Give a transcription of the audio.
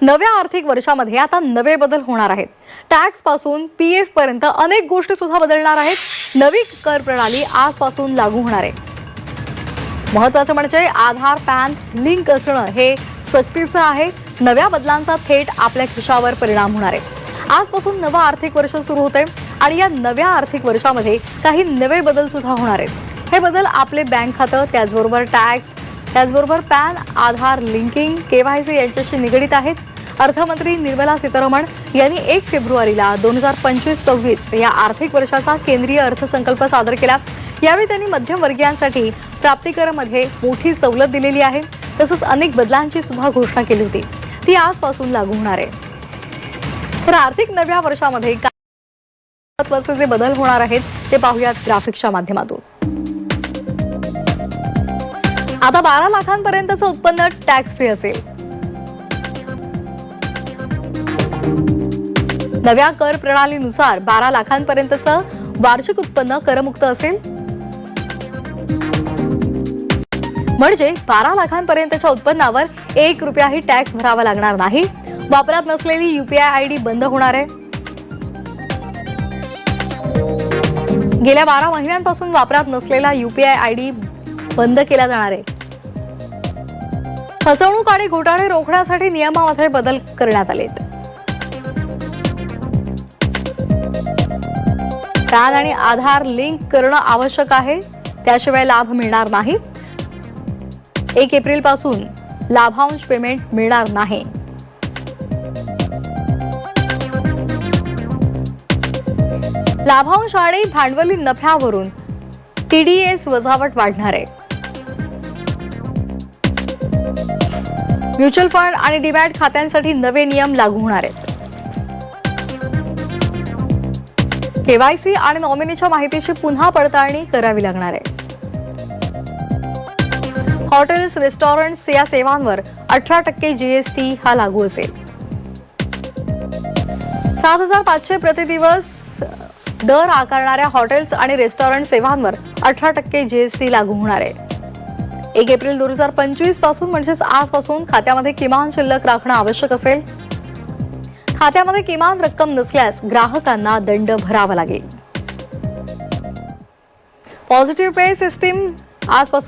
नव्या आर्थिक वर्षामध्ये आता नवे बदल होणार आहेत। टॅक्स पासून पीएफ पर्यंत अनेक गोष्टी सुद्धा बदलणार आहेत। नवी कर प्रणाली आजपासून लागू होणार आहे। महत्त्वाचं म्हणजे आधार पॅन लिंक असणं हे सक्तीचं आहे। नव्या बदलांचा थेट आपल्या खिशावर परिणाम होणार आहे। आजपासून नवं आर्थिक वर्ष सुरू होते आणि या नव्या आर्थिक वर्षामध्ये काही नवे बदल सुद्धा होणार आहेत। हे बदल आपले बँक खातं, त्याचबरोबर टॅक्स, त्याचबरोबर पॅन, आधार लिंकिंग, केवायसी यांच्याशी निगडित आहेत। अर्थमंत्री निर्मला सीतारामन यांनी 1 फेब्रुवारीला 2025-26 या आर्थिक वर्षाचा केंद्रीय अर्थसंकल्प सादर केला। यावेळी त्यांनी मध्यमवर्गीयांसाठी प्राप्तिकरामध्ये मोठी सवलत दिलेली आहे। तसंच अनेक बदलांची सुद्धा घोषणा केली होती, ती आजपासून लागू होणार आहे। तर आर्थिक नव्या वर्षामध्ये काय महत्त्वाचे जे बदल होणार आहेत ते पाहूयात ग्राफिक्सच्या माध्यमातून। आता 12 लाखांपर्यंतचं उत्पन्न टॅक्स फ्री असेल। नव्या कर प्रणालीनुसार 12 लाखांपर्यंतचं वार्षिक उत्पन्न करमुक्त असेल। म्हणजे 12 लाखांपर्यंतच्या उत्पन्नावर 1 रुपयाही टॅक्स भरावा लागणार नाही। वापरात नसलेली यूपीआय आयडी बंद होणार आहे। गेल्या 12 महिन्यांपासून वापरात नसलेला यूपीआय आयडी बंद केला जाणार आहे। फसवणूक आणि घोटाळे रोखण्यासाठी नियमामध्ये बदल करण्यात आलेत। पॅन आणि आधार लिंक करणं आवश्यक आहे, त्याशिवाय लाभ मिळणार नाही। 1 एप्रिल पासून लाभांश पेमेंट मिळणार नाही। लाभांश आणि भांडवली नफ्यावरून टीडीएस वजावट वाढणार आहे। म्युच्युअल फंड आणि डीमॅट खात्यांसाठी नवे नियम लागू होणार आहेत। केवायसी आणि नॉमिनीच्या माहितीची पुन्हा पडताळणी करावी लागणार आहे। हॉटेल्स, रेस्टॉरंट्स या सेवांवर 18% जीएसटी हा लागू असेल। 7,500 प्रतिदिवस दर आकारणाऱ्या हॉटेल्स आणि रेस्टॉरंट सेवांवर 18% जीएसटी लागू होणार आहे। 1 एप्रिल 2025 पासून म्हणजेच आजपासून खात्यामध्ये किमान शिल्लक राखणं आवश्यक असेल। खात्यामध्ये किमान रक्कम नसल्यास ग्राहकांना दंड भरावा लागेल। पॉझिटिव्ह पे सिस्टीम आजपासून